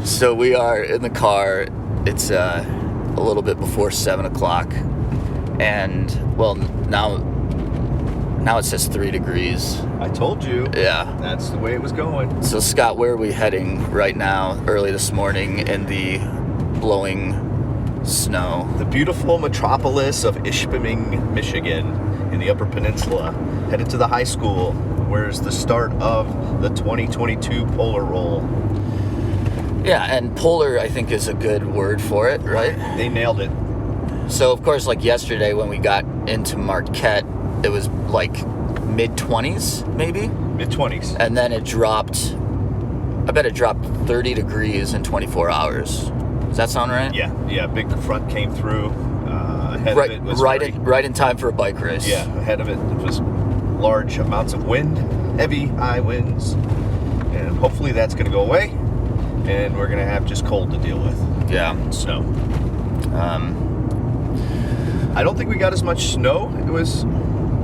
So we are in the car. It's a little bit before 7 o'clock. And, well, now it says 3 degrees. I told you. Yeah. That's the way it was going. So, Scott, where are we heading right now, early this morning, in the blowing snow? The beautiful metropolis of Ishpeming, Michigan, in the Upper Peninsula. Headed to the high school, where's the start of the 2022 Polar Roll. Yeah, and polar, I think, is a good word for it, right? They nailed it. So, of course, like yesterday when we got into Marquette, it was like mid-20s, maybe? Mid-20s. And then it dropped, I bet it dropped 30 degrees in 24 hours. Does that sound right? Yeah, big front came through. Ahead right, of it was right in time for a bike race. Yeah, ahead of it was large amounts of wind, heavy, high winds. And hopefully that's going to go away. And we're going to have just cold to deal with. Yeah. Snow. I don't think we got as much snow it was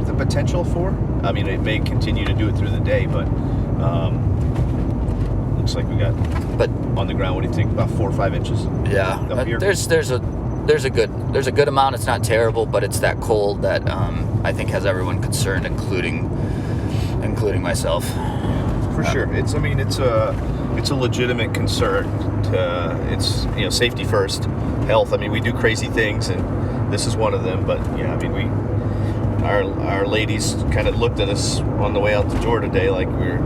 the potential for. I mean, it may continue to do it through the day, but looks like we got on the ground. What do you think? About 4 or 5 inches? Yeah. Up here? There's a good amount. It's not terrible, but it's that cold that I think has everyone concerned, including myself. For sure. It's a legitimate concern. It's safety first, health. I mean, we do crazy things, and this is one of them. But yeah, I mean, our ladies kind of looked at us on the way out the door today like we were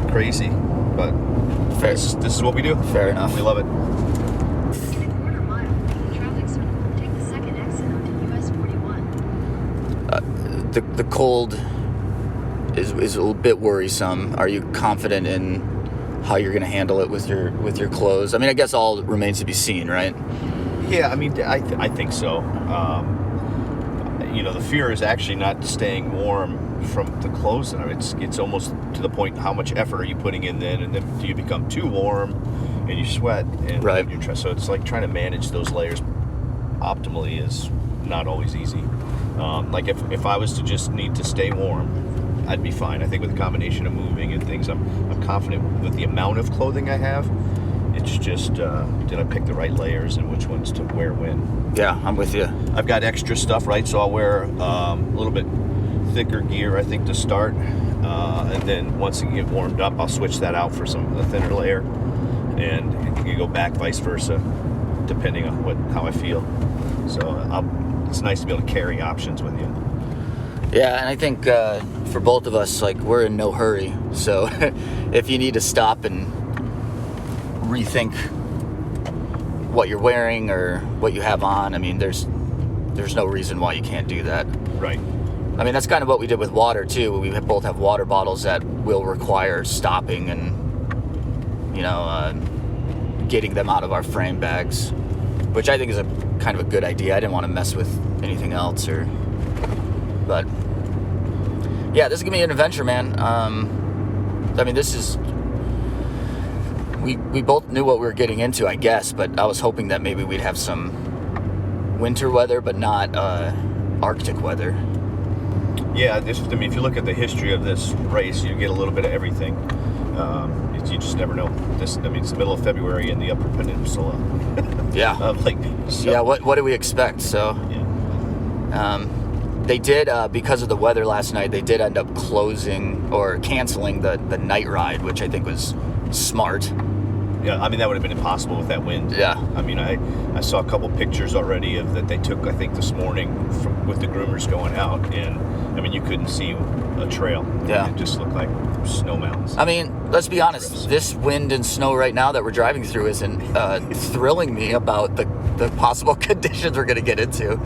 crazy. But this is what we do. Fair enough. We love it. In a quarter mile, traffic circle, take the second exit onto US 41. The cold is a little bit worrisome. Are you confident in how you're going to handle it with your clothes? I mean, I guess all remains to be seen, right? Yeah, I mean, I think so. The fear is actually not staying warm from the clothes. It's almost to the point, how much effort are you putting in then, and then do you become too warm and you sweat? And right. So it's like trying to manage those layers optimally is not always easy. Like if I was to just need to stay warm, I'd be fine. I think with a combination of moving and things, I'm confident with the amount of clothing I have. It's just, did I pick the right layers and which ones to wear when? Yeah, I'm with you. I've got extra stuff, right? So I'll wear a little bit thicker gear, I think, to start. And then once you get warmed up, I'll switch that out for a thinner layer. And you go back vice versa, depending on how I feel. So it's nice to be able to carry options with you. Yeah, and I think for both of us, like, we're in no hurry. So if you need to stop and rethink what you're wearing or what you have on, I mean, there's no reason why you can't do that. Right. I mean, that's kind of what we did with water, too. We both have water bottles that will require stopping and, getting them out of our frame bags, which I think is a kind of a good idea. I didn't want to mess with anything else but yeah, this is gonna be an adventure, man. I mean, this is, we both knew what we were getting into, I guess, but I was hoping that maybe we'd have some winter weather, but not Arctic weather. Yeah, if you look at the history of this race, you get a little bit of everything. You just never know. It's the middle of February in the Upper Peninsula. Yeah. So. Yeah. What do we expect? So. Yeah. They did, because of the weather last night, they did end up closing or canceling the night ride, which I think was smart. Yeah, I mean, that would have been impossible with that wind. Yeah. I mean, I saw a couple pictures already that they took, I think, this morning with the groomers going out, and, I mean, you couldn't see a trail. Yeah. It just looked like snow mountains. I mean, let's be honest, this wind and snow right now that we're driving through isn't thrilling me about the possible conditions we're going to get into.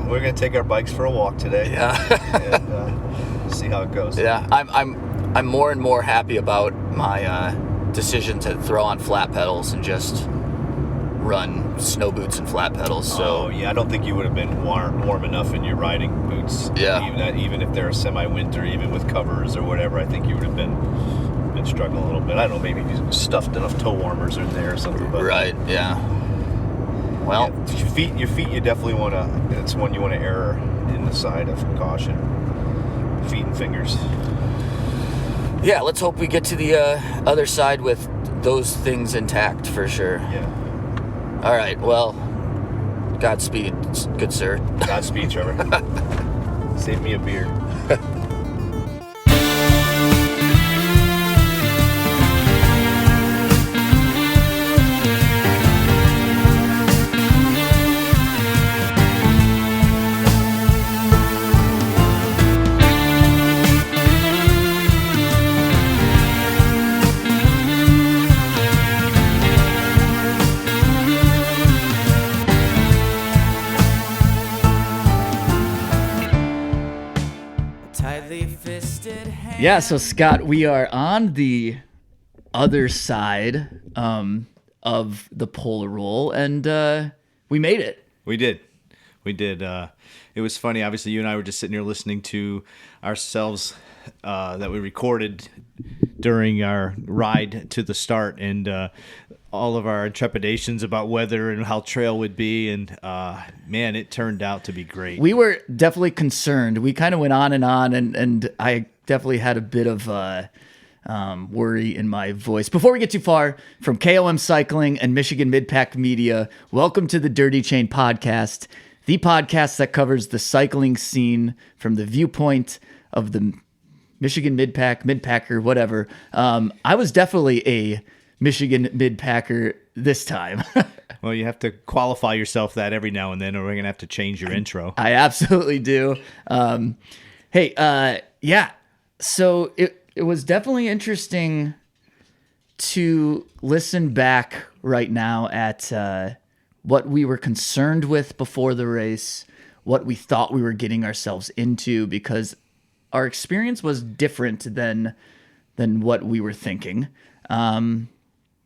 We're going to take our bikes for a walk today. Yeah. And see how it goes. Yeah, I'm more and more happy about my decision to throw on flat pedals and just run snow boots and flat pedals. So yeah, I don't think you would have been warm enough in your riding boots. Yeah. Even if they're semi-winter, even with covers or whatever, I think you would have been struggling a little bit. I don't know, maybe if you stuffed enough toe warmers in there or something. But right. Yeah. Well, yeah, your feet, you definitely want to. It's one you want to err in the side of caution. Feet and fingers. Yeah, let's hope we get to the other side with those things intact for sure. Yeah. All right. Well, Godspeed, good sir. Godspeed, Trevor. Save me a beer. Yeah, so Scott, we are on the other side of the polar roll, and we made it. We did. It was funny. Obviously, you and I were just sitting here listening to ourselves that we recorded during our ride to the start, and all of our trepidations about weather and how trail would be. And man, it turned out to be great. We were definitely concerned. We kind of went on, and I definitely had a bit of worry in my voice. Before we get too far, from KOM Cycling and Michigan Midpack Media, welcome to the Dirty Chain Podcast, the podcast that covers the cycling scene from the viewpoint of the Michigan Midpacker, whatever. I was definitely a Michigan Midpacker this time. Well, you have to qualify yourself that every now and then, or we're going to have to change your intro. I absolutely do. Yeah. So it was definitely interesting to listen back right now at what we were concerned with before the race, what we thought we were getting ourselves into, because our experience was different than what we were thinking. Do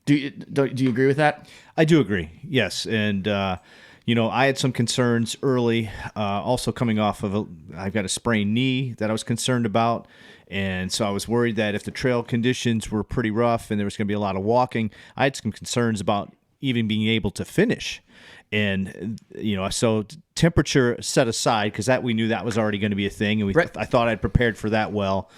you agree with that? I do agree. Yes. And, I had some concerns early, also coming off of I've got a sprained knee that I was concerned about. And so I was worried that if the trail conditions were pretty rough and there was going to be a lot of walking, I had some concerns about even being able to finish. And, so temperature set aside, because that we knew that was already going to be a thing. And I thought I'd prepared for that well,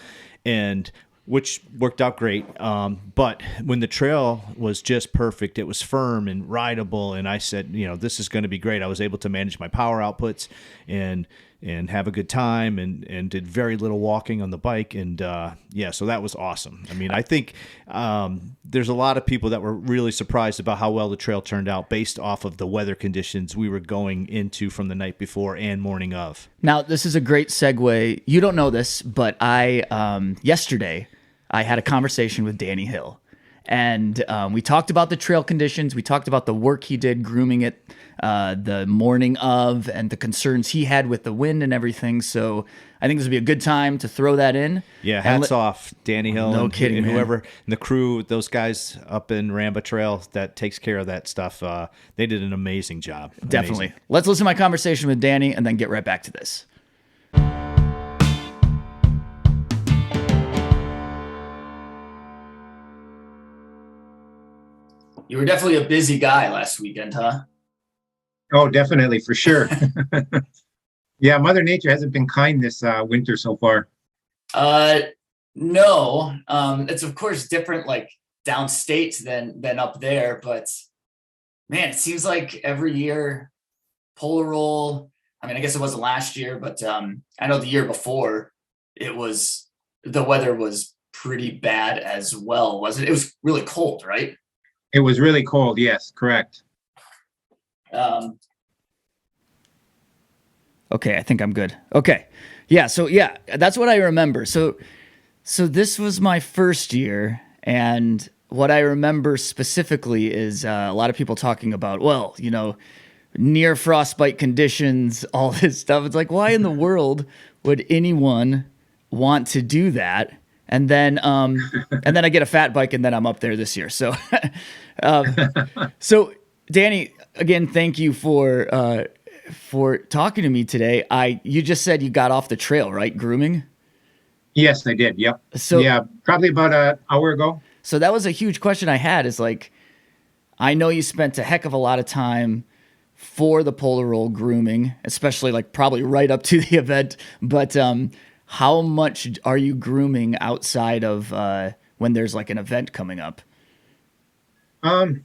and which worked out great. But when the trail was just perfect, it was firm and rideable. And I said, this is going to be great. I was able to manage my power outputs and have a good time, and did very little walking on the bike. And so that was awesome. I mean, I think there's a lot of people that were really surprised about how well the trail turned out based off of the weather conditions we were going into from the night before and morning of. Now, this is a great segue. You don't know this, but yesterday I had a conversation with Danny Hill, and we talked about the trail conditions. We talked about the work he did grooming it the morning of, and the concerns he had with the wind and everything. So I think this would be a good time to throw that in. Yeah, hats off, Danny Hill. No and, kidding, and man. whoever, and the crew, those guys up in Ramba Trail that takes care of that stuff. They did an amazing job. Definitely. Amazing. Let's listen to my conversation with Danny and then get right back to this. You were definitely a busy guy last weekend, huh? Oh, definitely, for sure. Yeah, Mother Nature hasn't been kind this winter so far. No. It's of course different, like downstate than up there, but man, it seems like every year Polar Roll. I mean, I guess it wasn't last year, but I know the year before the weather was pretty bad as well, wasn't it? It was really cold, right? It was really cold. Yes, correct. Okay, I think I'm good. Okay. Yeah, so that's what I remember. So this was my first year, and what I remember specifically is a lot of people talking about, near frostbite conditions, all this stuff. It's like, why in the world would anyone want to do that? And then I get a fat bike, and then I'm up there this year. So, so Danny, again, thank you for talking to me today. You just said you got off the trail, right? Grooming? Yes, I did. Yep. So yeah, probably about an hour ago. So that was a huge question I had, is like, I know you spent a heck of a lot of time for the Polar Roll grooming, especially like probably right up to the event. But how much are you grooming outside of when there's like an event coming up? Um,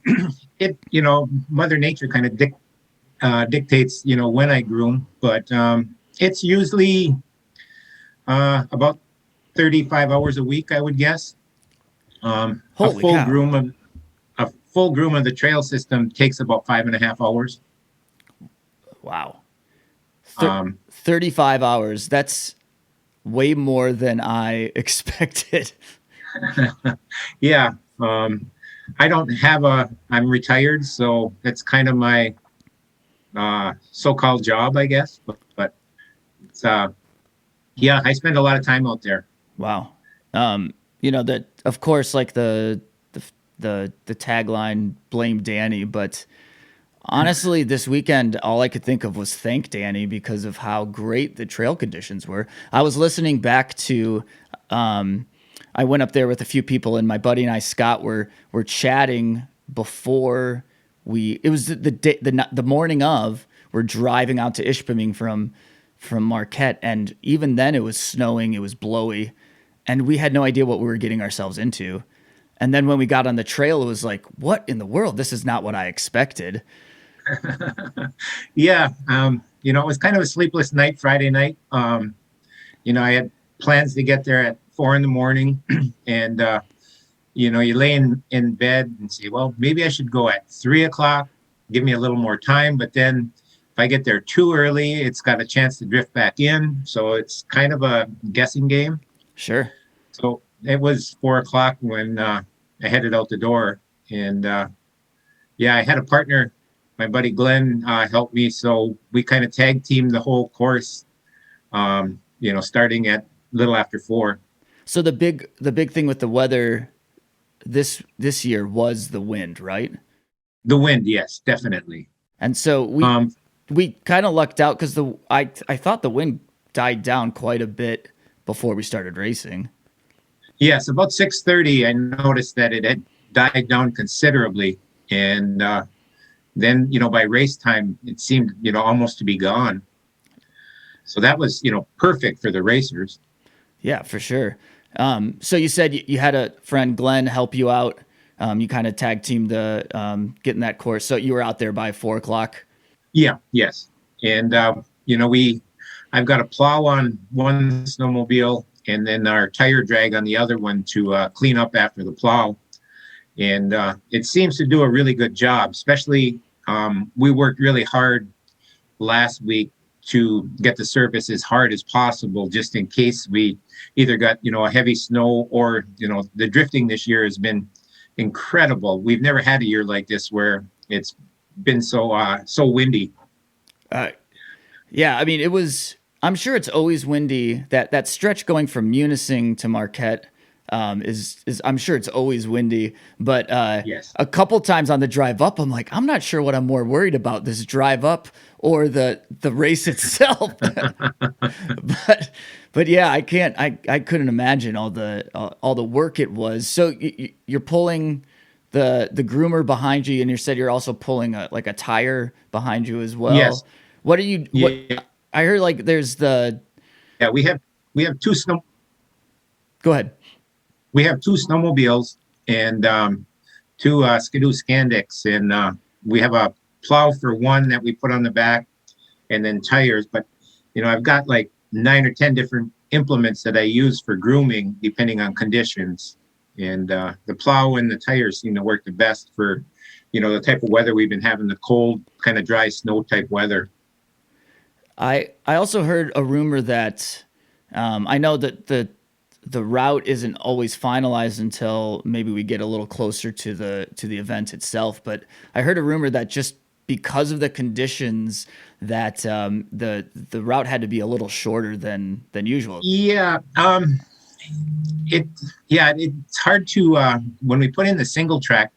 Mother Nature kind of dictates, when I groom, but it's usually about 35 hours a week, I would guess. A Holy cow. full groom of the trail system takes about 5.5 hours. Wow. Thir- Um, 35 hours. That's way more than I expected. yeah. I don't have I'm retired, so that's kind of my so-called job, I guess. But it's, yeah, I spend a lot of time out there. Wow. That of course, like the tagline, blame Danny, but honestly, this weekend, all I could think of was thank Danny because of how great the trail conditions were. I was listening back to, I went up there with a few people, and my buddy and I, Scott, were chatting before it was the day, the morning of, we're driving out to Ishpeming from Marquette, and even then it was snowing, it was blowy, and we had no idea what we were getting ourselves into. And then when we got on the trail, it was like, what in the world? This is not what I expected. Yeah, it was kind of a sleepless night Friday night. I had plans to get there at 4 in the morning, and you lay in bed and say, well, maybe I should go at 3 o'clock, give me a little more time. But then if I get there too early, it's got a chance to drift back in. So it's kind of a guessing game. Sure. So it was 4 o'clock when I headed out the door, and yeah, I had a partner. My buddy Glenn helped me, so we kind of tag teamed the whole course. Starting at little after 4. So the big thing with the weather this year was the wind, right? The wind, yes, definitely. And so Um, we kind of lucked out because I thought the wind died down quite a bit before we started racing. yes, about 6:30, I noticed that it had died down considerably, and then by race time, it seemed almost to be gone. So that was perfect for the racers. Yeah, for sure. So you said you had a friend Glenn help you out. You kind of tag teamed the getting that course. So you were out there by 4 o'clock. Yeah, yes, and I've got a plow on one snowmobile, and then our tire drag on the other one to clean up after the plow. And it seems to do a really good job. Especially, we worked really hard last week to get the surface as hard as possible, just in case we either got a heavy snow or the drifting this year has been incredible. We've never had a year like this where it's been so windy. Uh, yeah, I mean it was. I'm sure it's always windy. That stretch going from Munising to Marquette is I'm sure it's always windy. But Yes. a couple times on the drive up, I'm like, I'm not sure what I'm more worried about, this drive up or the race itself. but yeah, I couldn't imagine all the work it was. So you're pulling the groomer behind you, and you said you're also pulling a tire behind you as well. Yes. What are you? What Yeah. I heard, like there's the. Yeah. We have Go ahead. two snowmobiles and two Skidoo Scandics, and we have a plow for one that we put on the back, and then tires. But I've got like 9 or 10 different implements that I use for grooming depending on conditions. And the plow and the tires seem to work the best for the type of weather we've been having, the cold, kind of dry snow type weather. I also heard a rumor that I know that the route isn't always finalized until maybe we get a little closer to the event itself. But I heard a rumor that just because of the conditions that the route had to be a little shorter than usual. Yeah. It's hard to when we put in the single track,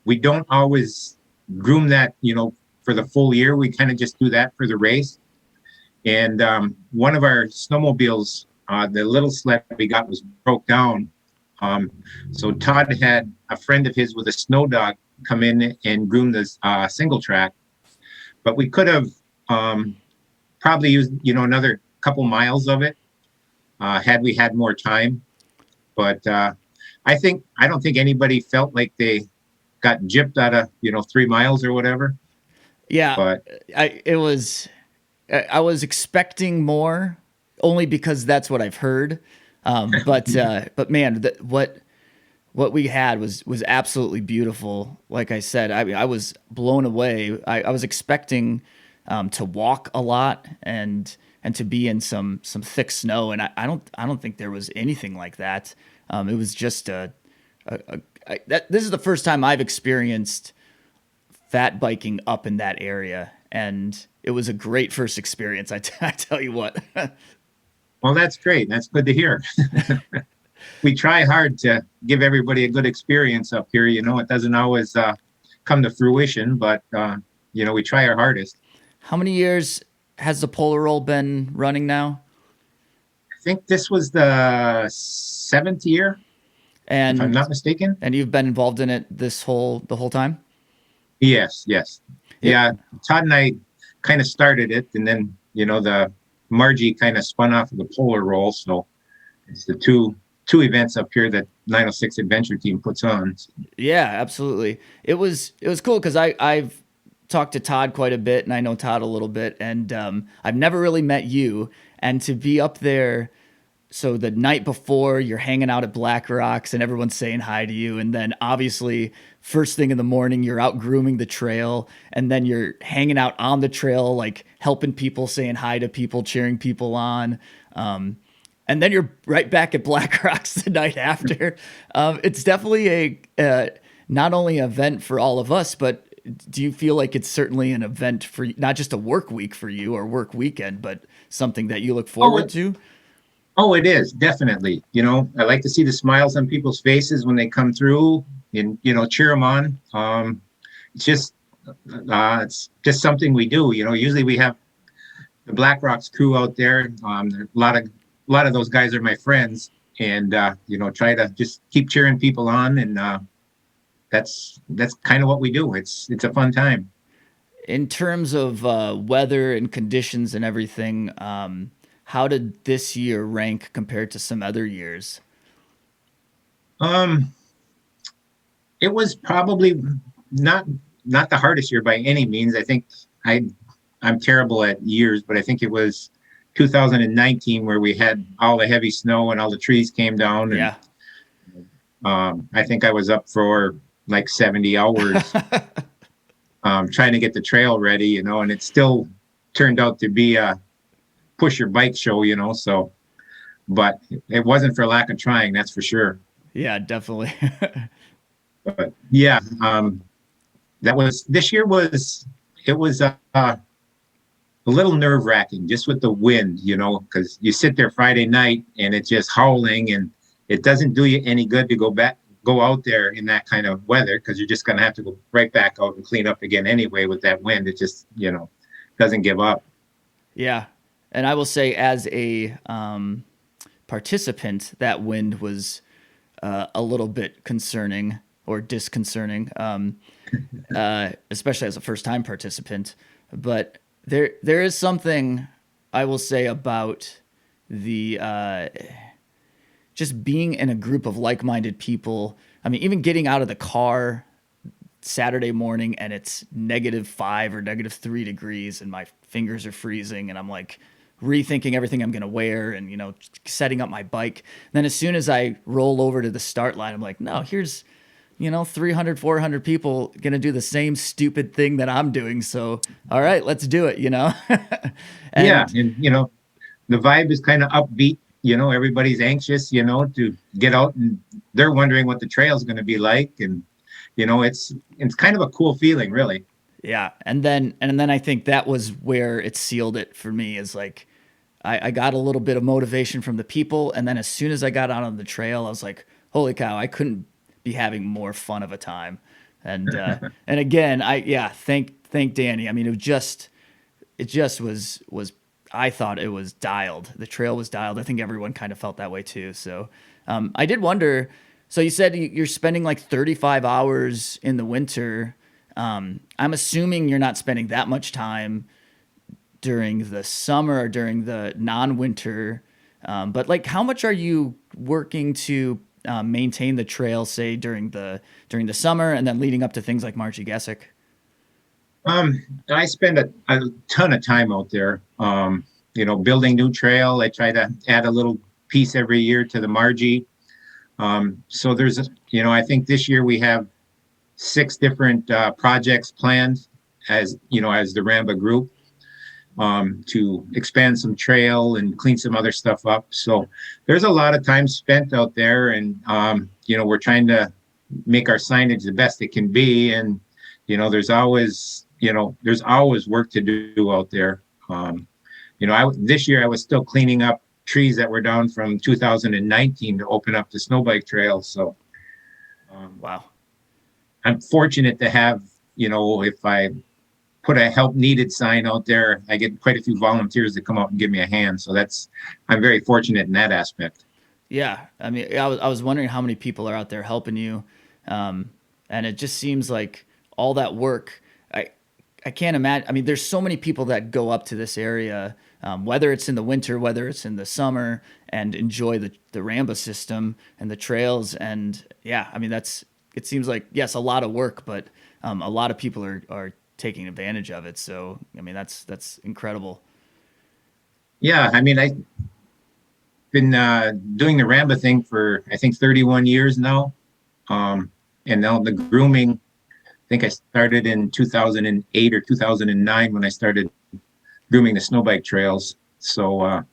we don't always groom that for the full year. We kind of just do that for the race. And one of our snowmobiles, the little sled we got, was broke down. So Todd had a friend of his with a snow dog come in and groom this single track. But we could have probably used another couple miles of it had we had more time. But I don't think anybody felt like they got gypped out of 3 miles or whatever. Yeah, But I was expecting more, only because that's what I've heard. But man, what we had was absolutely beautiful. Like I said, I mean, I was blown away. I was expecting to walk a lot and to be in some thick snow, and I don't think there was anything like that. It was just this is the first time I've experienced fat biking up in that area, and it was a great first experience. I tell you what. well, that's great. That's good to hear. We try hard to give everybody a good experience up here. It doesn't always come to fruition, but we try our hardest. How many years has the Polar Roll been running now? I think this was the 7th year, And if I'm not mistaken. and you've been involved in it the whole time? Yes. Yeah. Todd and I kind of started it, and then the Margie kind of spun off of the Polar Roll. So it's the two events up here that 906 Adventure Team puts on. Yeah, absolutely. It was cool because I've talked to Todd quite a bit, and I know Todd a little bit, and I've never really met you. And to be up there, so the night before you're hanging out at Black Rocks and everyone's saying hi to you, and then obviously first thing in the morning you're out grooming the trail, and then you're hanging out on the trail, like helping people, saying hi to people, cheering people on. And then you're right back at Black Rocks the night after. It's definitely a not only an event for all of us, but do you feel like it's certainly an event for not just a work week for you or work weekend, but something that you look forward to? Oh, it is, definitely. I like to see the smiles on people's faces when they come through and, cheer them on. It's just something we do. Usually we have the Black Rocks crew out there. A lot of those guys are my friends, and, try to just keep cheering people on. And that's kind of what we do. It's a fun time. In terms of weather and conditions and everything, how did this year rank compared to some other years? It was probably not the hardest year by any means. I think I'm terrible at years, but I think it was 2019 where we had all the heavy snow and all the trees came down. And, Yeah. I think I was up for like 70 hours trying to get the trail ready, and it still turned out to be a push your bike show, so, but it wasn't for lack of trying, that's for sure. Yeah, definitely. But yeah, this year was a little nerve wracking just with the wind, because you sit there Friday night and it's just howling, and it doesn't do you any good to go out there in that kind of weather, because you're just going to have to go right back out and clean up again anyway with that wind. It just, doesn't give up. Yeah. And I will say, as a participant, that wind was a little bit concerning or disconcerting, especially as a first-time participant. But there is something I will say about the just being in a group of like-minded people. I mean, even getting out of the car Saturday morning and it's -5 or -3 degrees and my fingers are freezing and I'm like rethinking everything I'm going to wear and, setting up my bike. And then as soon as I roll over to the start line, I'm like, no, here's, 300, 400 people going to do the same stupid thing that I'm doing. So, all right, let's do it, And, yeah. And, the vibe is kind of upbeat. Everybody's anxious, to get out, and they're wondering what the trail is going to be like. And, it's kind of a cool feeling, really. Yeah. And then I think that was where it sealed it for me, is like, I got a little bit of motivation from the people. And then as soon as I got out on the trail, I was like, holy cow, I couldn't be having more fun of a time. And, and again, thank Danny. I mean, it just was, I thought it was dialed. The trail was dialed. I think everyone kind of felt that way too. So, I did wonder, so you said you're spending like 35 hours in the winter. I'm assuming you're not spending that much time during the summer or during the non-winter. But like, how much are you working to maintain the trail, say during the summer and then leading up to things like Margie Gessick? I spend a ton of time out there, building new trail. I try to add a little piece every year to the Margie. So there's, I think this year we have 6 different projects planned as the Ramba group, to expand some trail and clean some other stuff up. So there's a lot of time spent out there, and we're trying to make our signage the best it can be. And there's always work to do out there. This year I was still cleaning up trees that were down from 2019 to open up the snow bike trail. So Wow. I'm fortunate to have, if I put a help needed sign out there, I get quite a few volunteers that come out and give me a hand. So I'm very fortunate in that aspect. Yeah. I mean, I was wondering how many people are out there helping you. And it just seems like all that work, I can't imagine. I mean, there's so many people that go up to this area, whether it's in the winter, whether it's in the summer, and enjoy the Ramba system and the trails. And yeah, I mean, it seems like, yes, a lot of work, but a lot of people are taking advantage of it. So, I mean, that's incredible. Yeah. I mean, I've been doing the Ramba thing for, I think, 31 years now. And now the grooming, I think I started in 2008 or 2009 when I started grooming the snow bike trails. So,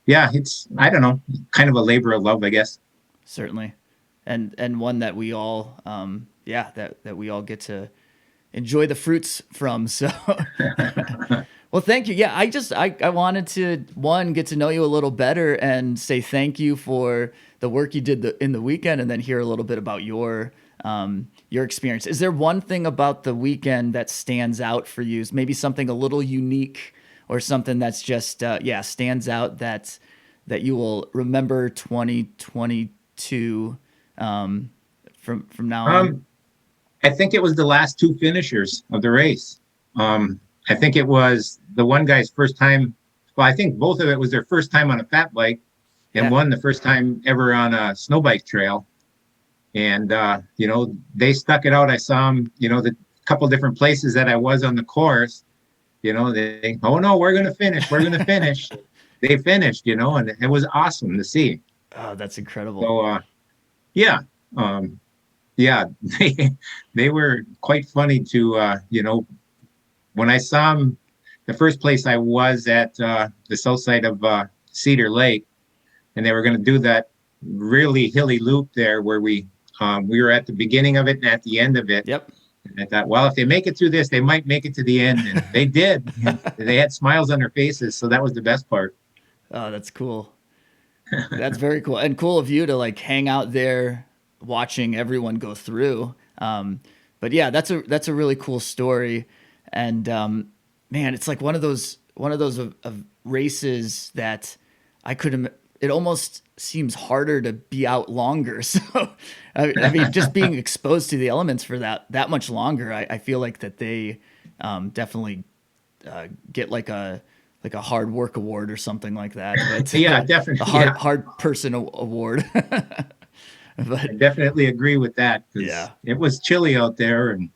yeah, it's, I don't know, kind of a labor of love, I guess. Certainly. And one that we all, that we all get to enjoy the fruits from. So, well, thank you. Yeah, I wanted to, get to know you a little better and say thank you for the work you did in the weekend, and then hear a little bit about your experience. Is there one thing about the weekend that stands out for you? Maybe something a little unique, or something that's just, stands out that you will remember 2022 from now on? I think it was the last 2 finishers of the race. I think it was the one guy's first time. Well, I think both of it was their first time on a fat bike, and one the first time ever on a snow bike trail. And, they stuck it out. I saw them, the couple different places that I was on the course, they, oh no, we're going to finish. We're going to finish. They finished, and it was awesome to see. Oh, that's incredible. So, yeah. They were quite funny to, when I saw them, the first place I was at the south side of Cedar Lake, and they were going to do that really hilly loop there where we were at the beginning of it and at the end of it. Yep. And I thought, well, if they make it through this, they might make it to the end. And they did. They had smiles on their faces. So that was the best part. Oh, that's cool. That's very cool. And cool of you to hang out there watching everyone go through. But yeah, that's a really cool story. And man, it's like one of those of races that it almost seems harder to be out longer. So, I mean, just being exposed to the elements for that much longer, I feel like that they definitely get like a hard work award or something like that. But, yeah, definitely. Hard person award. But, I definitely agree with that. Yeah. It was chilly out there, and,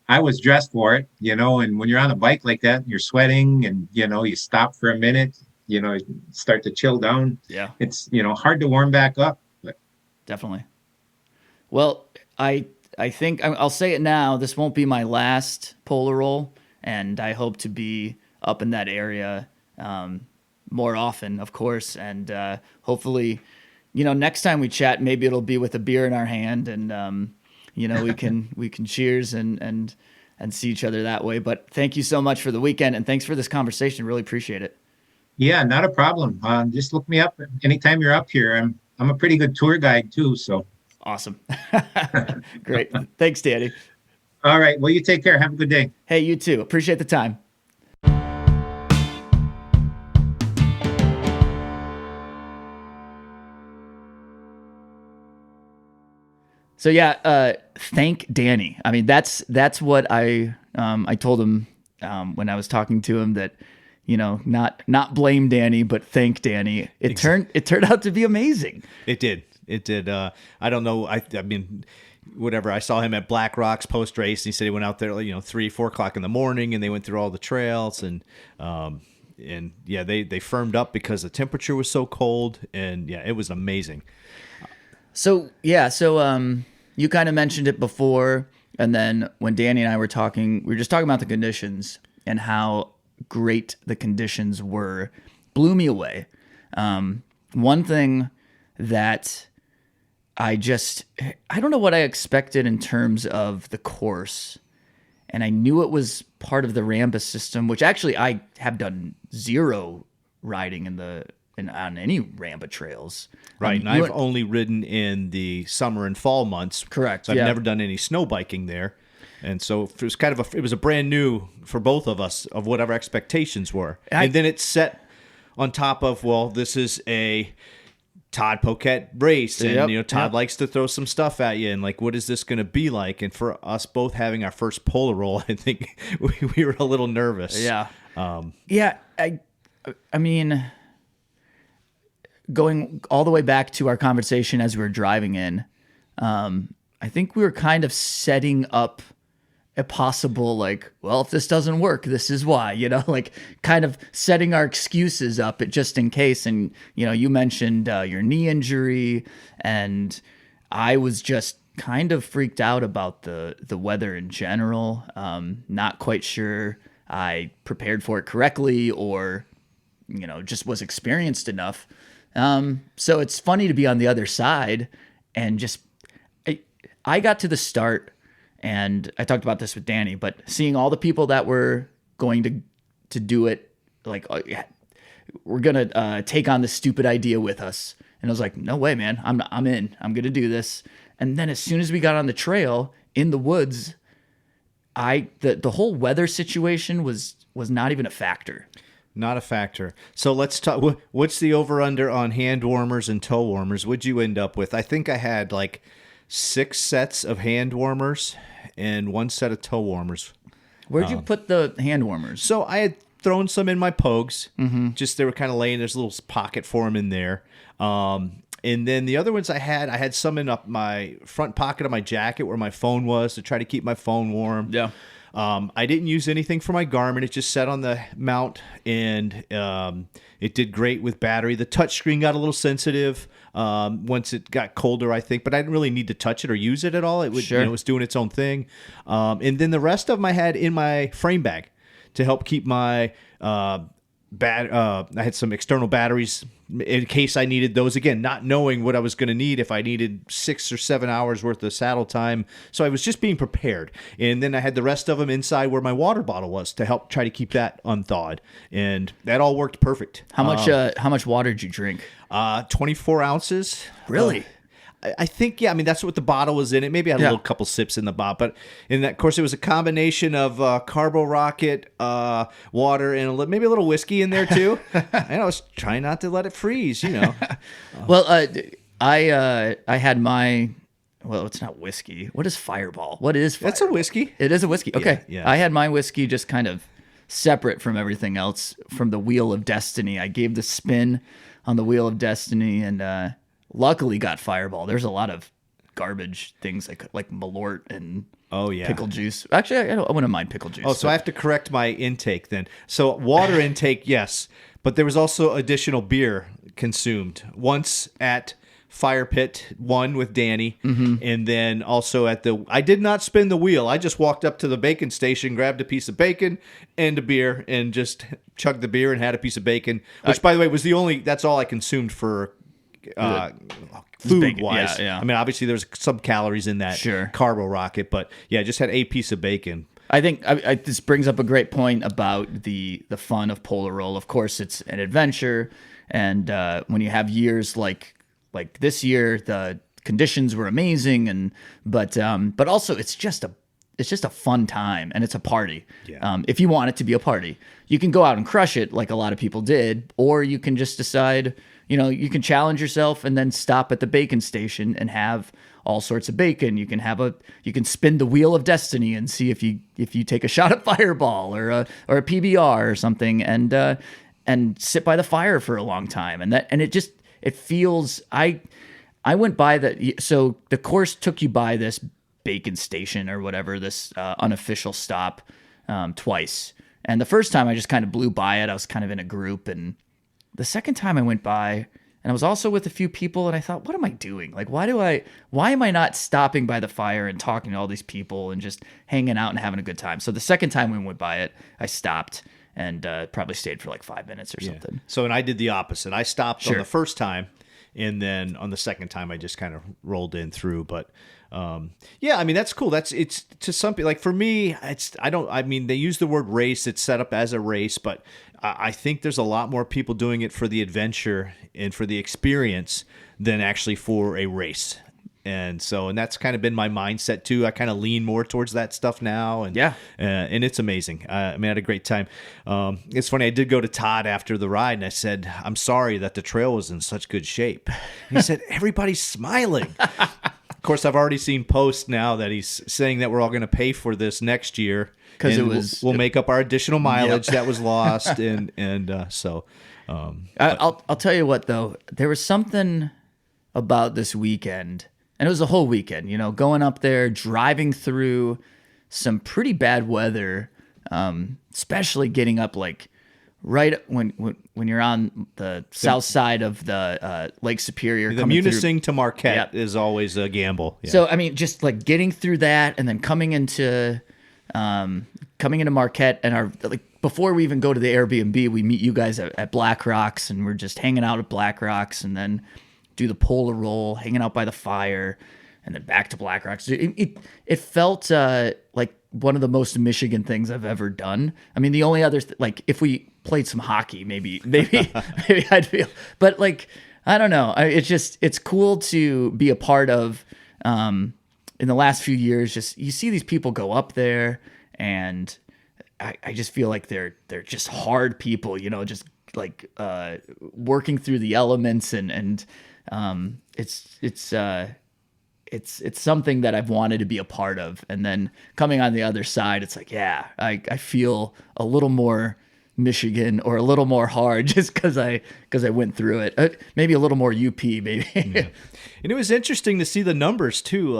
I was dressed for it, and when you're on a bike like that, and you're sweating and, you stop for a minute, start to chill down. Yeah. It's, hard to warm back up. But. Definitely. Well, I think I'll say it now. This won't be my last Polar Roll, and I hope to be up in that area more often, of course. And hopefully, next time we chat, maybe it'll be with a beer in our hand, and we can cheers and see each other that way. But thank you so much for the weekend, and thanks for this conversation. Really appreciate it. Yeah, not a problem. Just look me up anytime you're up here. I'm a pretty good tour guide too. So awesome. Great. Thanks, Danny. All right. Well, you take care. Have a good day. Hey, you too. Appreciate the time. So yeah, thank Danny. I mean, that's what I told him when I was talking to him, that not blame Danny, but thank Danny. It turned out to be amazing. It did. It did. I don't know. I mean, whatever. I saw him at Black Rocks post race. And he said he went out there, 3-4 o'clock in the morning, and they went through all the trails, and yeah, they firmed up because the temperature was so cold, and yeah, it was amazing. So you kind of mentioned it before, and then when Danny and I were talking, we were just talking about the conditions and how great the conditions were. Blew me away. One thing that I don't know what I expected in terms of the course, and I knew it was part of the Ramba system, which actually I have done zero riding on any Ramba trails. Right, and I've only ridden in the summer and fall months. Correct. So I've never done any snow biking there, and so it was it was a brand new for both of us of what our expectations were, and then it's set on top of, well, this is a Todd Poquette race, and Todd likes to throw some stuff at you, and like, what is this going to be like? And for us both having our first polar roll, I think we were a little nervous. Yeah. I mean, going all the way back to our conversation as we were driving in, I think we were kind of setting up a possible, like, well, if this doesn't work, this is why, like kind of setting our excuses up just in case. And, you mentioned your knee injury, and I was just kind of freaked out about the weather in general. Not quite sure I prepared for it correctly, or, just was experienced enough. So it's funny to be on the other side, and I got to the start, and I talked about this with Danny, but seeing all the people that were going to do it, like, we're going to take on this stupid idea with us. And I was like, no way, man, I'm in, I'm going to do this. And then as soon as we got on the trail in the woods, the whole weather situation was not even a factor. Not a factor. So let's talk. What's the over-under on hand warmers and toe warmers? What'd you end up with? I think I had like 6 sets of hand warmers and 1 set of toe warmers. Where'd you put the hand warmers? So I had thrown some in my Pogues. Mm-hmm. Just they were kind of laying. There's a little pocket for them in there. And then the other ones I had some in up my front pocket of my jacket where my phone was, to try to keep my phone warm. Yeah. I didn't use anything for my Garmin. It just sat on the mount, and it did great with battery. The touchscreen got a little sensitive once it got colder, I think, but I didn't really need to touch it or use it at all. It was doing its own thing. And then the rest of them I had in my frame bag to help keep my I had some external batteries in case I needed those, again, not knowing what I was going to need if I needed 6 or 7 hours worth of saddle time. So I was just being prepared. And then I had the rest of them inside where my water bottle was to help try to keep that unthawed. And that all worked perfect. How much water did you drink? 24 ounces. Really? I think, yeah, I mean, that's what the bottle was in. It maybe had a little couple sips in the bottle, but in that, of course, it was a combination of Carbo Rocket, water, and maybe a little whiskey in there too. And I was trying not to let it freeze, Well, I had my, well, it's not whiskey. What is Fireball? What is Fireball? That's a whiskey. It is a whiskey. Okay. Yeah. I had my whiskey just kind of separate from everything else, from the Wheel of Destiny. I gave the spin on the Wheel of Destiny, and luckily got Fireball. There's a lot of garbage things like Malort and pickle juice. Actually, I wouldn't mind pickle juice. Oh, so I have to correct my intake then. So water intake, yes, but there was also additional beer consumed. Once at Fire Pit 1 with Danny, and then also at I did not spin the wheel. I just walked up to the bacon station, grabbed a piece of bacon and a beer, and just chugged the beer and had a piece of bacon, which, by the way, that's all I consumed for food wise. Yeah. I mean, obviously there's some calories in that Carbo Rocket, but yeah, just had a piece of bacon. I think this brings up a great point about the fun of Polar Roll. Of course, it's an adventure, and when you have years like this year, the conditions were amazing, but also it's just a fun time, and it's a party. Yeah. If you want it to be a party, you can go out and crush it like a lot of people did, or you can just decide, you can challenge yourself and then stop at the bacon station and have all sorts of bacon. You can spin the Wheel of Destiny and see if you take a shot at Fireball or a PBR or something, and sit by the fire for a long time. And it feels, I I went by so the course took you by this Bacon Station or whatever, this unofficial stop twice. And the first time I just kind of blew by it. I was kind of in a group. And the second time I went by, and I was also with a few people, and I thought, what am I doing? Like, why am I not stopping by the fire and talking to all these people and just hanging out and having a good time? So the second time we went by it, I stopped and probably stayed for like 5 minutes or something. So, and I did the opposite. I stopped Sure. on the first time, and then on the second time, I just kind of rolled in through. But yeah, I mean, that's cool. It's to some people, like for me, they use the word race. It's set up as a race, but I think there's a lot more people doing it for the adventure and for the experience than actually for a race. And that's kind of been my mindset too. I kind of lean more towards that stuff now. And and it's amazing. I had a great time. It's funny. I did go to Todd after the ride and I said, I'm sorry that the trail was in such good shape. And he said, everybody's smiling. Of course, I've already seen posts now that he's saying that we're all going to pay for this next year. Because we'll make up our additional mileage that was lost, I'll tell you what though, there was something about this weekend, and it was a whole weekend. Going up there, driving through some pretty bad weather, especially getting up like right when you're on the south side of the Lake Superior. The Munising to Marquette is always a gamble. Yeah. So I mean, just like getting through that, and then coming into Marquette, and before we even go to the Airbnb, we meet you guys at Black Rocks, and we're just hanging out at Black Rocks, and then do the Polar Roll, hanging out by the fire, and then back to Black Rocks. It felt like one of the most Michigan things I've ever done. I mean, the only other like if we played some hockey, maybe I'd feel, but like I don't know. It's cool to be a part of. In the last few years, just you see these people go up there, and I just feel like they're just hard people, just like working through the elements, and it's something that I've wanted to be a part of. And then coming on the other side, it's like, yeah, I feel a little more Michigan or a little more hard just because I went through it. Maybe a little more UP, maybe. Yeah. And it was interesting to see the numbers too.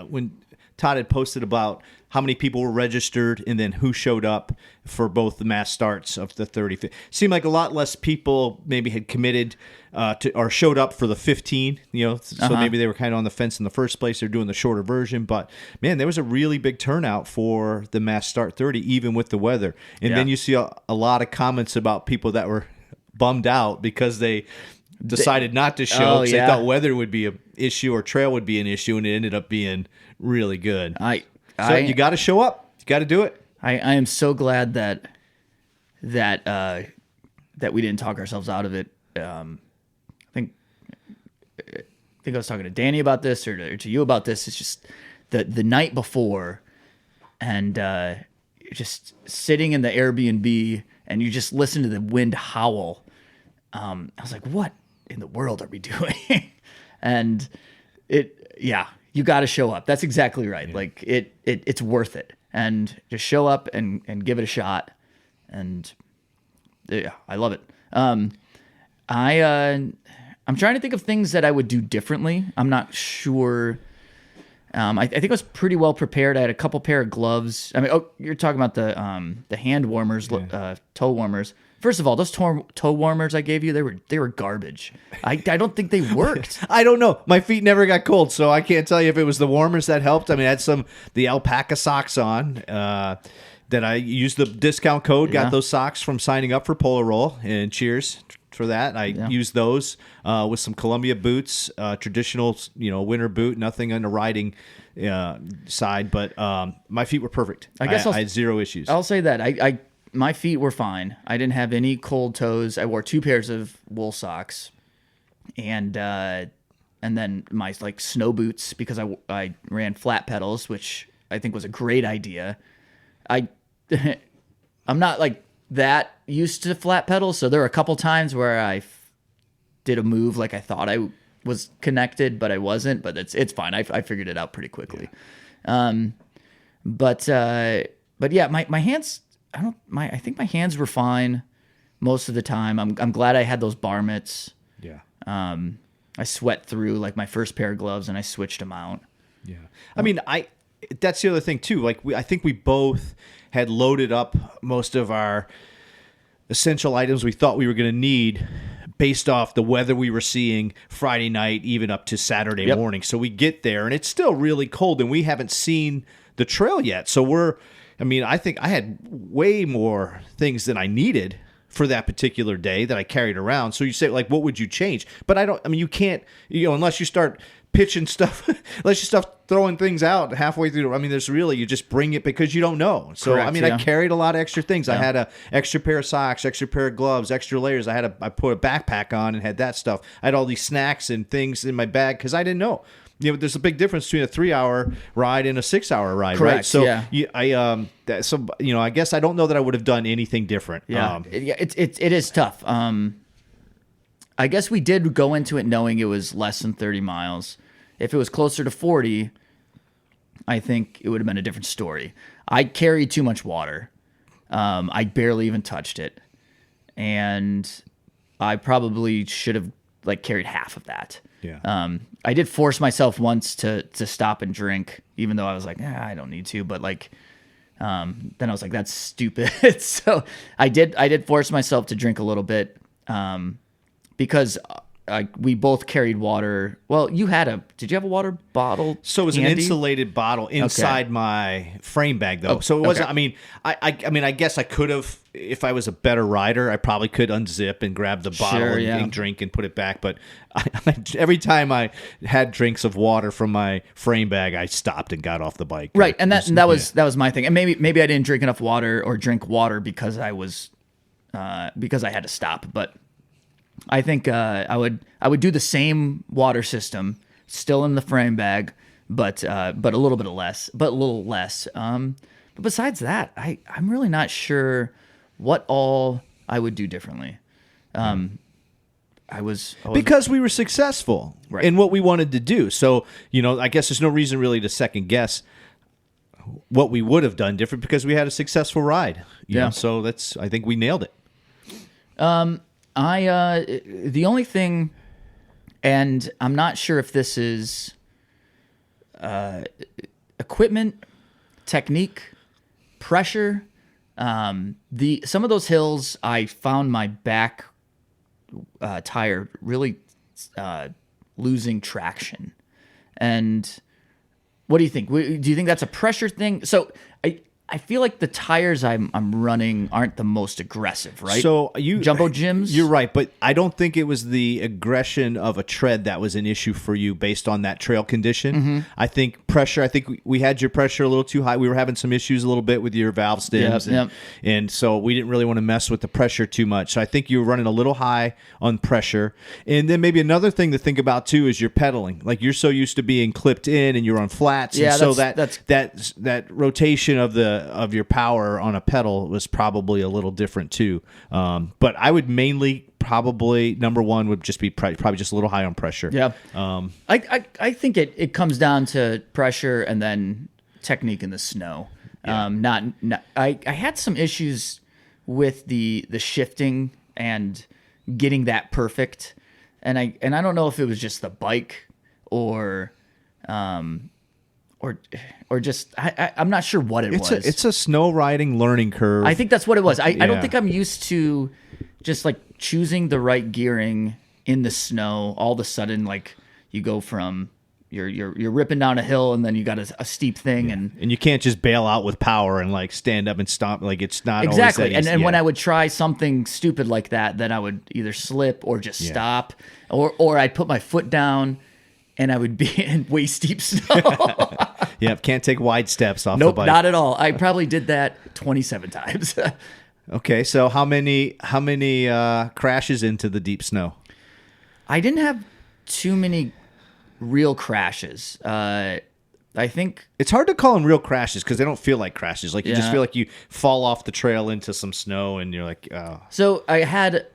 When Todd had posted about how many people were registered and then who showed up for both the mass starts of the 30. Seemed like a lot less people maybe had committed to or showed up for the 15. So maybe they were kind of on the fence in the first place. They're doing the shorter version, but man, there was a really big turnout for the mass start 30, even with the weather. And then you see a lot of comments about people that were bummed out because they decided not to show because they thought weather would be an issue or trail would be an issue, and it ended up being really good. You got to show up. You got to do it. I am so glad that we didn't talk ourselves out of it. I think I was talking to Danny about this or to you about this. It's just the night before, and just sitting in the Airbnb, and you just listen to the wind howl. I was like, what in the world are we doing? And you got to show up. That's exactly right. Yeah. Like it's worth it. And just show up and give it a shot. And I love it. I'm trying to think of things that I would do differently. I'm not sure. I think I was pretty well prepared. I had a couple pair of gloves. I mean, you're talking about the hand warmers, toe warmers. First of all, those toe warmers I gave you, they were garbage. I don't think they worked. I don't know. My feet never got cold, so I can't tell you if it was the warmers that helped. I mean, I had the alpaca socks on that I used the discount code, got those socks from signing up for Polar Roll, and cheers for that. I used those with some Columbia boots, traditional, winter boot, nothing on the riding side, but my feet were perfect. I had zero issues. I'll say that. My feet were fine. I didn't have any cold toes. I wore 2 pairs of wool socks, and then my snow boots because I ran flat pedals, which I think was a great idea. I'm not that used to flat pedals, so there were a couple times where I did a move like I thought I was connected, but I wasn't. But it's fine. I figured it out pretty quickly. Yeah. But yeah, my hands. I think my hands were fine most of the time. I'm glad I had those bar mitts. Yeah. I sweat through like my first pair of gloves and I switched them out. Yeah. I mean, that's the other thing too. Like I think we both had loaded up most of our essential items we thought we were going to need based off the weather we were seeing Friday night, even up to Saturday morning. So we get there and it's still really cold and we haven't seen the trail yet. So I think I had way more things than I needed for that particular day that I carried around. So you say, like, what would you change? But you can't, unless you start pitching stuff, unless you start throwing things out halfway through. I mean, you just bring it because you don't know. So, Correct, I carried a lot of extra things. I had a extra pair of socks, extra pair of gloves, extra layers. I put a backpack on and had that stuff. I had all these snacks and things in my bag because I didn't know. There's a big difference between a 3-hour ride and a 6-hour ride, Correct, right? So, yeah. I guess I don't know that I would have done anything different. Yeah, it is tough. I guess we did go into it knowing it was less than 30 miles. If it was closer to 40, I think it would have been a different story. I carried too much water. I barely even touched it, and I probably should have carried half of that. Yeah. I did force myself once to stop and drink, even though I was like, I don't need to. But then I was like, that's stupid. So I did force myself to drink a little bit, because we both carried water. Well, did you have a water bottle? So it was handy? an insulated bottle inside my frame bag, though. So it wasn't. Okay. I guess I could have, if I was a better rider, I probably could unzip and grab the bottle and drink and put it back. But every time I had drinks of water from my frame bag, I stopped and got off the bike. Right, and that was my thing. And maybe I didn't drink enough water or drink water because I had to stop. But I think I would do the same water system, still in the frame bag, but a little bit less. But besides that, I'm really not sure what all I would do differently. I was because we were successful in what we wanted to do. So I guess there's no reason really to second guess what we would have done different because we had a successful ride. You know? So I think we nailed it. The only thing, and I'm not sure if this is equipment, technique, pressure. Some of those hills, I found my back tire really losing traction. And what do you think? Do you think that's a pressure thing? So I feel like the tires I'm running aren't the most aggressive, right? So Jumbo Gyms? You're right, but I don't think it was the aggression of a tread that was an issue for you based on that trail condition. Mm-hmm. I think pressure. I think we had your pressure a little too high. We were having some issues a little bit with your valve stems, and so we didn't really want to mess with the pressure too much. So I think you were running a little high on pressure. And then maybe another thing to think about too is your pedaling. Like you're so used to being clipped in, and you're on flats, and so that rotation of your power on a pedal was probably a little different too. But I would mainly probably number one would just be probably just a little high on pressure. Yeah. I think it comes down to pressure and then technique in the snow. Yeah. I had some issues with the shifting and getting that perfect, and I don't know if it was just the bike or just I'm not sure what it was. It's a snow riding learning curve. I think that's what it was. I don't think I'm used to just choosing the right gearing in the snow. All of a sudden, you go from you're ripping down a hill and then you got a steep thing and you can't just bail out with power and stand up and stomp. It's not exactly. Always that easy. And when I would try something stupid like that, then I would either slip or just stop, or I'd put my foot down. And I would be in way steep snow. Yep, can't take wide steps off the bike. Nope, not at all. I probably did that 27 times. Okay, so how many crashes into the deep snow? I didn't have too many real crashes. I think it's hard to call them real crashes because they don't feel like crashes. You just feel like you fall off the trail into some snow and you're like, oh. So I had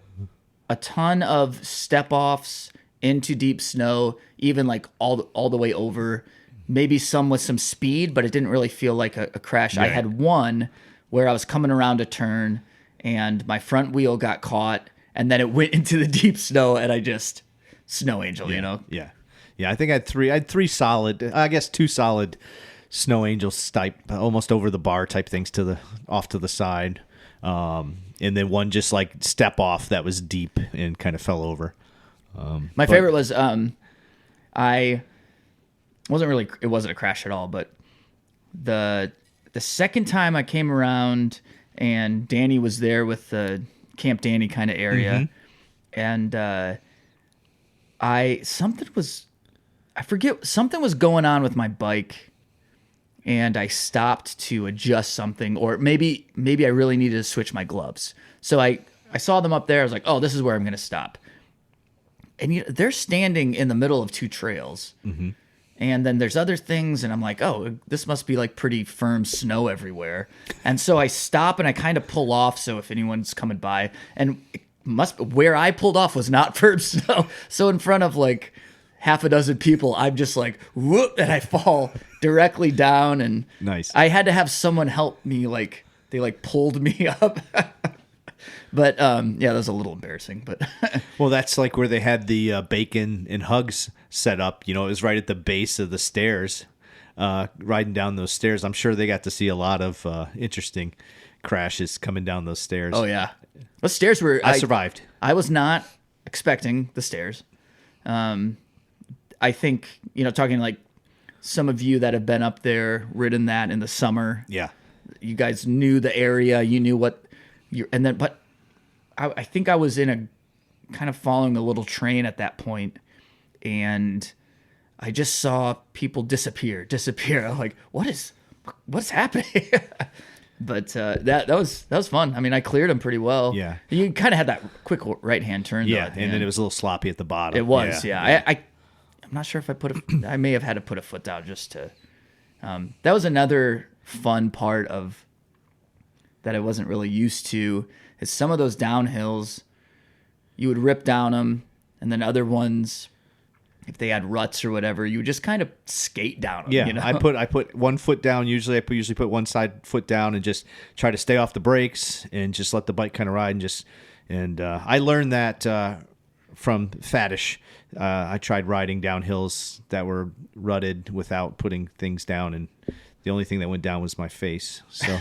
a ton of step-offs into deep snow, even all the way over, maybe some with some speed, but it didn't really feel like a crash. Right. I had one where I was coming around a turn and my front wheel got caught and then it went into the deep snow and I just snow angel, Yeah. you know? Yeah. I think I had three solid, I guess 2 solid snow angels type, almost over the bar type things off to the side. And then one just like step off that was deep and kind of fell over. My favorite was, it wasn't a crash at all, but the second time I came around and Danny was there with the Camp Danny kind of area, and something was going on with my bike, and I stopped to adjust something, or maybe I really needed to switch my gloves. So I saw them up there. I was like, oh, this is where I'm going to stop. And they're standing in the middle of 2 trails. And then there's other things, and I'm like, oh, this must be like pretty firm snow everywhere. And so I stop and I kind of pull off, so if anyone's coming by, and where I pulled off was not firm snow. So in front of like half a dozen people, I'm just like, whoop, and I fall directly down. And Nice. I had to have someone help me, like they like pulled me up. But that was a little embarrassing. But Well, that's like where they had the bacon and hugs set up. It was right at the base of the stairs, riding down those stairs. I'm sure they got to see a lot of interesting crashes coming down those stairs. oh yeah, the stairs were. I survived. I was not expecting the stairs. I think talking like some of you that have been up there, ridden that in the summer. Yeah. You guys knew the area. You knew what but I think I was in a kind of following a little train at that point, and I just saw people disappear. I'm like, what's happening? But that was fun. I mean, I cleared them pretty well. Yeah. You kind of had that quick right hand turn. Yeah, though, at the and then end. it was a little sloppy at the bottom. It was. Yeah. I'm not sure if I may have had to put a foot down just to. That was another fun part of that I wasn't really used to. Is some of those downhills, you would rip down them, and then other ones, if they had ruts or whatever, you would just kind of skate down them. Yeah, I put 1 foot down. Usually, I usually put one side foot down and just try to stay off the brakes and just let the bike kind of ride and I learned that from Faddish. I tried riding down hills that were rutted without putting things down, and the only thing that went down was my face. So.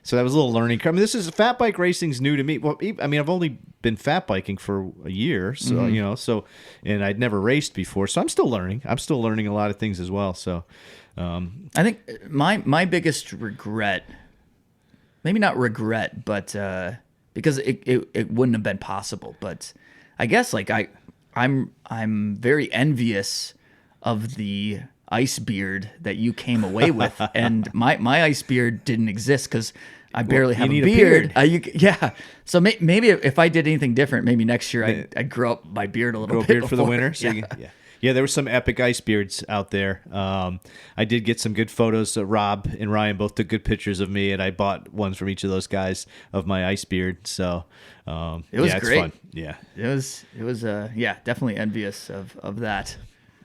So that was a little learning curve. I mean, fat bike racing's new to me. Well, I mean, I've only been fat biking for a year, so and I'd never raced before, so I'm still learning. I'm still learning a lot of things as well. So, I think my biggest regret, maybe not regret, but because it wouldn't have been possible. But I guess like I'm very envious of the ice beard that you came away with, and my ice beard didn't exist because I barely have a beard. Yeah, so maybe if I did anything different, maybe next year I'd grow up my beard a little bit. Beard for the before. winter. So yeah. There were some epic ice beards out there. I did get some good photos. Rob and Ryan both took good pictures of me, and I bought ones from each of those guys of my ice beard. So it was it's great. fun. Yeah, it was definitely envious of that.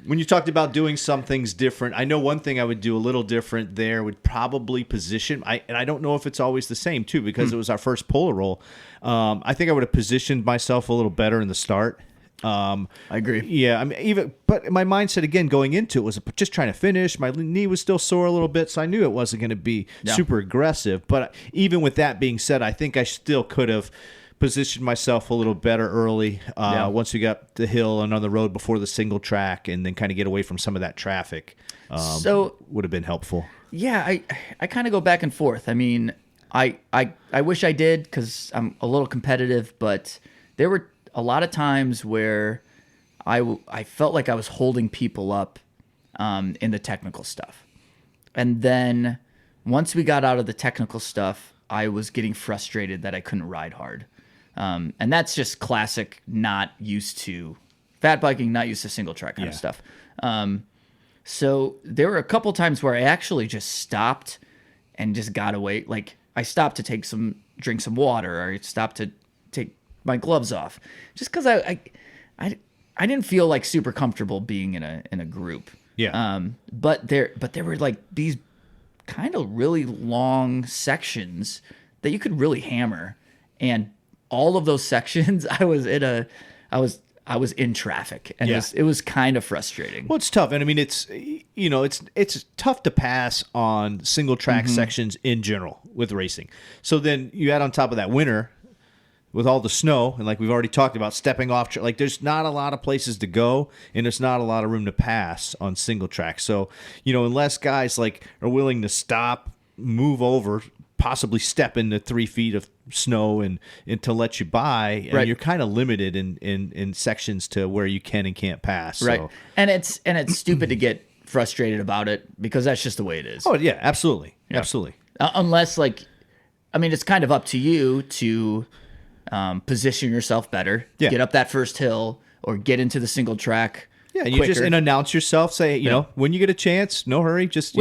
When you talked about doing some things different, I know one thing I would do a little different there would probably position. And I don't know if it's always the same too, because it was our first polar roll. I think I would have positioned myself a little better in the start. I agree. Yeah, I mean, but my mindset again going into it was just trying to finish. My knee was still sore a little bit, so I knew it wasn't going to be super aggressive. But even with that being said, I think I still could have positioned myself a little better early once we got the hill and on the road before the single track, and then kind of get away from some of that traffic. So would have been helpful. Yeah, I kind of go back and forth. I mean, I wish I did because I'm a little competitive, but there were a lot of times where I felt like I was holding people up in the technical stuff. And then once we got out of the technical stuff, I was getting frustrated that I couldn't ride hard. And that's just classic, not used to fat biking, not used to single track kind of stuff. So there were a couple times where I actually just stopped and just got away. Like I stopped to drink some water, or I stopped to take my gloves off, just because I didn't feel like super comfortable being in a group. Yeah. But there were like these kind of really long sections that you could really hammer, and all of those sections I was I was in traffic, and Yeah. it was kind of frustrating. Well, it's tough, and I mean, it's it's tough to pass on single track sections in general with racing. So then you add on top of that winter with all the snow, and like we've already talked about, stepping off. Like there's not a lot of places to go, and there's not a lot of room to pass on single track. So unless guys like are willing to stop, move over, possibly step into 3 feet of snow and to let you by, and Right. you're kind of limited in sections to where you can and can't pass. Right. So. And it's stupid to get frustrated about it because that's just the way it is. Oh yeah, absolutely, absolutely. Unless it's kind of up to you to position yourself better, Yeah. get up that first hill or get into the single track. Yeah, you just quicker. announce yourself. Say, when you get a chance, no hurry. Just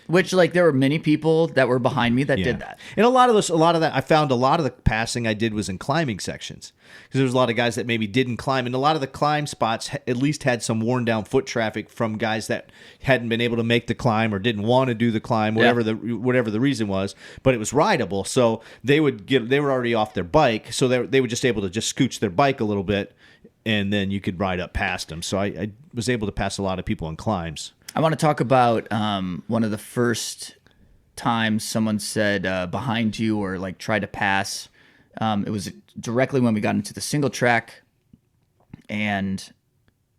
Which like there were many people that were behind me that did that. And a lot of that, I found a lot of the passing I did was in climbing sections because there was a lot of guys that maybe didn't climb, and a lot of the climb spots at least had some worn down foot traffic from guys that hadn't been able to make the climb or didn't want to do the climb, whatever the reason was. But it was rideable, so they were already off their bike, so they were just able to just scooch their bike a little bit, and then you could ride up past them. So I was able to pass a lot of people on climbs. I want to talk about one of the first times someone said behind you or like tried to pass. It was directly when we got into the single track, and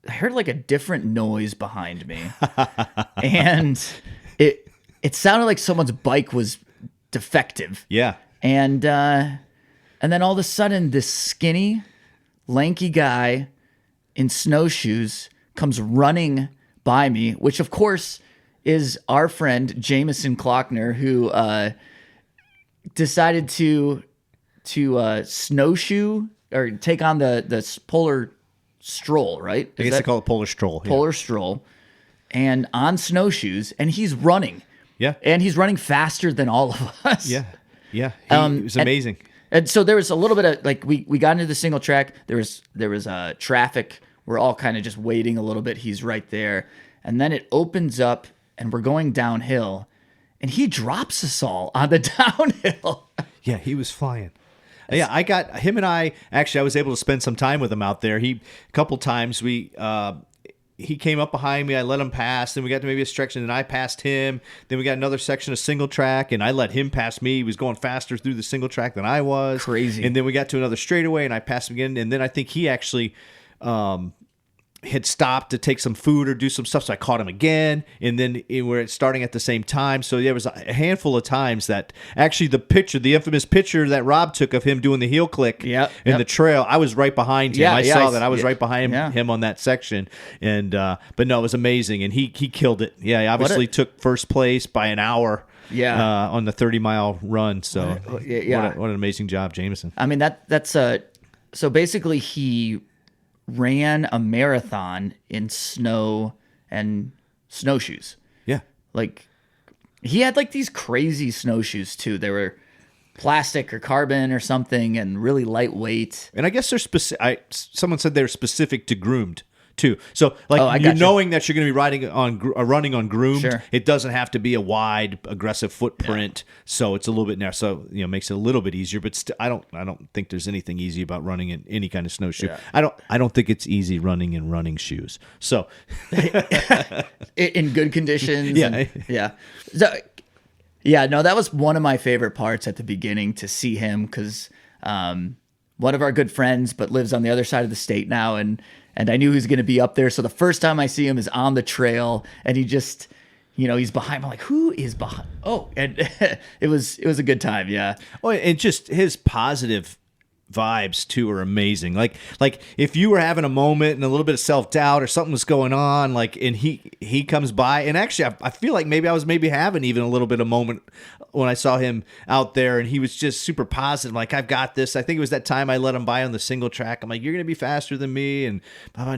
I heard like a different noise behind me, and it sounded like someone's bike was defective. Yeah. And then all of a sudden, this skinny, lanky guy in snowshoes comes running by me, which of course is our friend Jameson Klockner, who decided to snowshoe or take on the polar stroll, right? I guess they call it polar stroll. Polar stroll, and on snowshoes, and he's running. Yeah. And he's running faster than all of us. Yeah. Yeah. It was amazing. And so there was a little bit of like we got into the single track. There was traffic. We're all kind of just waiting a little bit. He's right there, and then it opens up, and we're going downhill, and he drops us all on the downhill. Yeah, he was flying. Yeah, I got him, and I was able to spend some time with him out there. A couple times he came up behind me. I let him pass. Then we got to maybe a section, and I passed him. Then we got another section of single track, and I let him pass me. He was going faster through the single track than I was. Crazy. And then we got to another straightaway, and I passed him again. And then I think he actually had stopped to take some food or do some stuff, so I caught him again. And then we're starting at the same time. So there was a handful of times that actually the infamous picture that Rob took of him doing the heel click in the trail, I was right behind him. I saw that. I was right behind him on that section. And but no, it was amazing, and he killed it. Yeah, he obviously took first place by an hour. Yeah. On the 30-mile run. So what an amazing job, Jameson. I mean that's so basically he ran a marathon in snow and snowshoes. Yeah. Like he had like these crazy snowshoes too. They were plastic or carbon or something and really lightweight. And I guess they're specific. Someone said they're specific to groomed too. So like knowing that you're going to be running on groomed, Sure. It doesn't have to be a wide, aggressive footprint. So it's a little bit narrow. So makes it a little bit easier. But I don't think there's anything easy about running in any kind of snowshoe. Yeah. I don't think it's easy running in running shoes. So In good conditions. Yeah. Yeah. So, yeah, no, that was one of my favorite parts at the beginning to see him because one of our good friends, but lives on the other side of the state now. And I knew he was going to be up there. So the first time I see him is on the trail, and he just, he's behind me. I'm like, who is behind? Oh, and it was a good time. Yeah. Oh, and just his positive vibes too are amazing. Like if you were having a moment and a little bit of self-doubt or something was going on, like, and he comes by, and actually I feel like maybe I was having even a little bit of moment when I saw him out there, and he was just super positive. Like, I've got this. I think it was that time I let him by on the single track. I'm like, you're going to be faster than me. And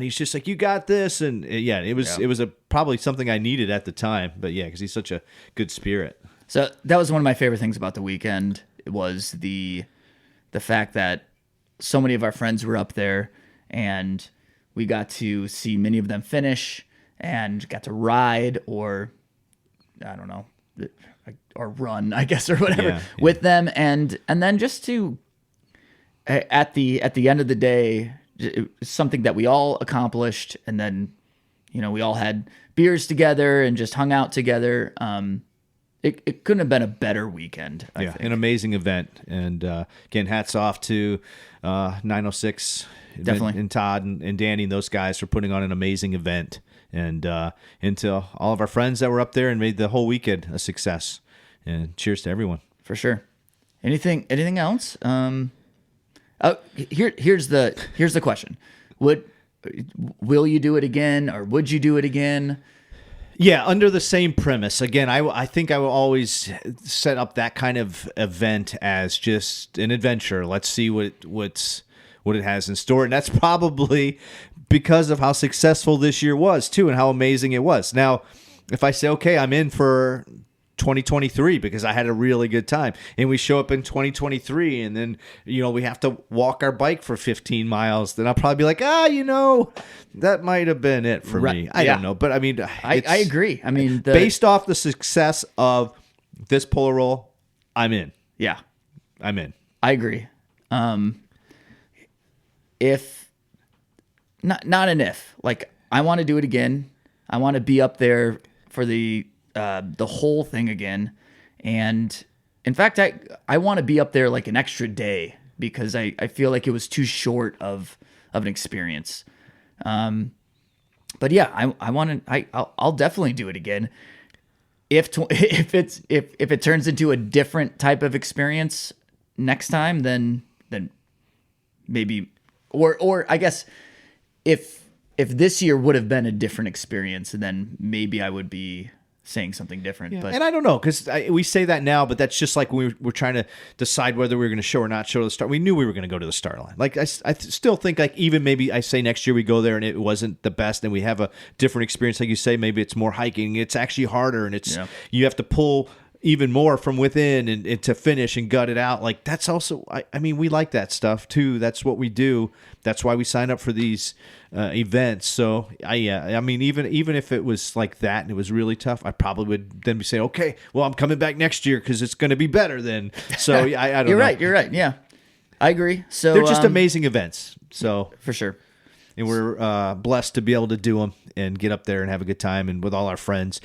he's just like, you got this. And yeah, it was probably something I needed at the time, but yeah, cause he's such a good spirit. So that was one of my favorite things about the weekend was the fact that so many of our friends were up there, and we got to see many of them finish and got to ride or, I don't know, or run, I guess, or whatever with them. And then just to, at the end of the day, it's something that we all accomplished, and then, you know, we all had beers together and just hung out together. It couldn't have been a better weekend. I think. An amazing event. And again, hats off to 906 Definitely. and Todd and Danny and those guys for putting on an amazing event. And to all of our friends that were up there and made the whole weekend a success. And cheers to everyone. For sure. Anything else? Here's the question. Will you do it again, or would you do it again? Yeah, under the same premise. Again, I think I will always set up that kind of event as just an adventure. Let's see what it has in store. And that's probably because of how successful this year was, too, and how amazing it was. Now, if I say, okay, I'm in for 2023 because I had a really good time, and we show up in 2023 and then, you know, we have to walk our bike for 15 miles, then I'll probably be like, you know, that might have been it for me. I don't know. But I mean, I agree. I mean, based off the success of this Polar Roll, I'm in. Yeah, I'm in. I agree. If not an if, like, I want to do it again. I want to be up there for the whole thing again. And in fact, I want to be up there like an extra day because I feel like it was too short of an experience. But yeah, I'll definitely do it again. If it turns into a different type of experience next time, then maybe, or I guess if this year would have been a different experience, then maybe I would be saying something different. Yeah. But and I don't know, because we say that now, but that's just like when we're trying to decide whether we were going to show or not show the start. We knew we were going to go to the start line. Like I still think, like, even maybe I say next year we go there and it wasn't the best and we have a different experience. Like you say, maybe it's more hiking. It's actually harder, and you have to pull even more from within and to finish and gut it out. Like, that's also, I mean, we like that stuff too. That's what we do. That's why we sign up for these events. So I mean, even if it was like that and it was really tough, I probably would then be saying, okay, well, I'm coming back next year because it's going to be better then. So I don't know. You're right. Yeah, I agree. So they're just amazing events. So for sure. And we're blessed to be able to do them and get up there and have a good time and with all our friends.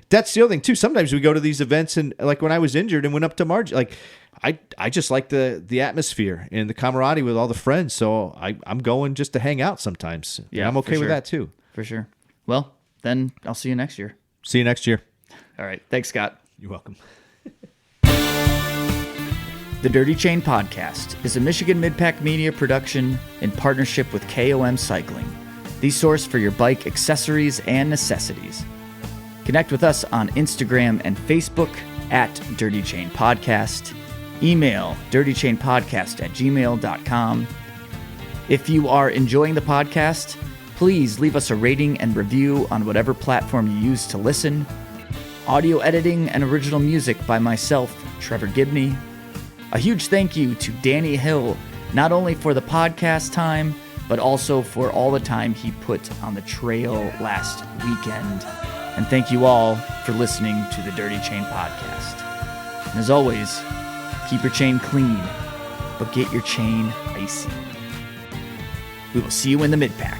That's the other thing too. Sometimes we go to these events, and like when I was injured and went up to Marge, like I just like the atmosphere and the camaraderie with all the friends. So I'm going just to hang out sometimes. Yeah, I'm okay for with sure. that too. For sure. Well, then I'll see you next year. See you next year. All right. Thanks, Scott. You're welcome. The Dirty Chain Podcast is a Michigan Midpack Media production in partnership with KOM Cycling, the source for your bike accessories and necessities. Connect with us on Instagram and Facebook at Dirty Chain Podcast. Email dirtychainpodcast@gmail.com. If you are enjoying the podcast, please leave us a rating and review on whatever platform you use to listen. Audio editing and original music by myself, Trevor Gibney. A huge thank you to Danny Hill, not only for the podcast time, but also for all the time he put on the trail last weekend. And thank you all for listening to the Dirty Chain Podcast. And as always, keep your chain clean, but get your chain icy. We will see you in the Midpack.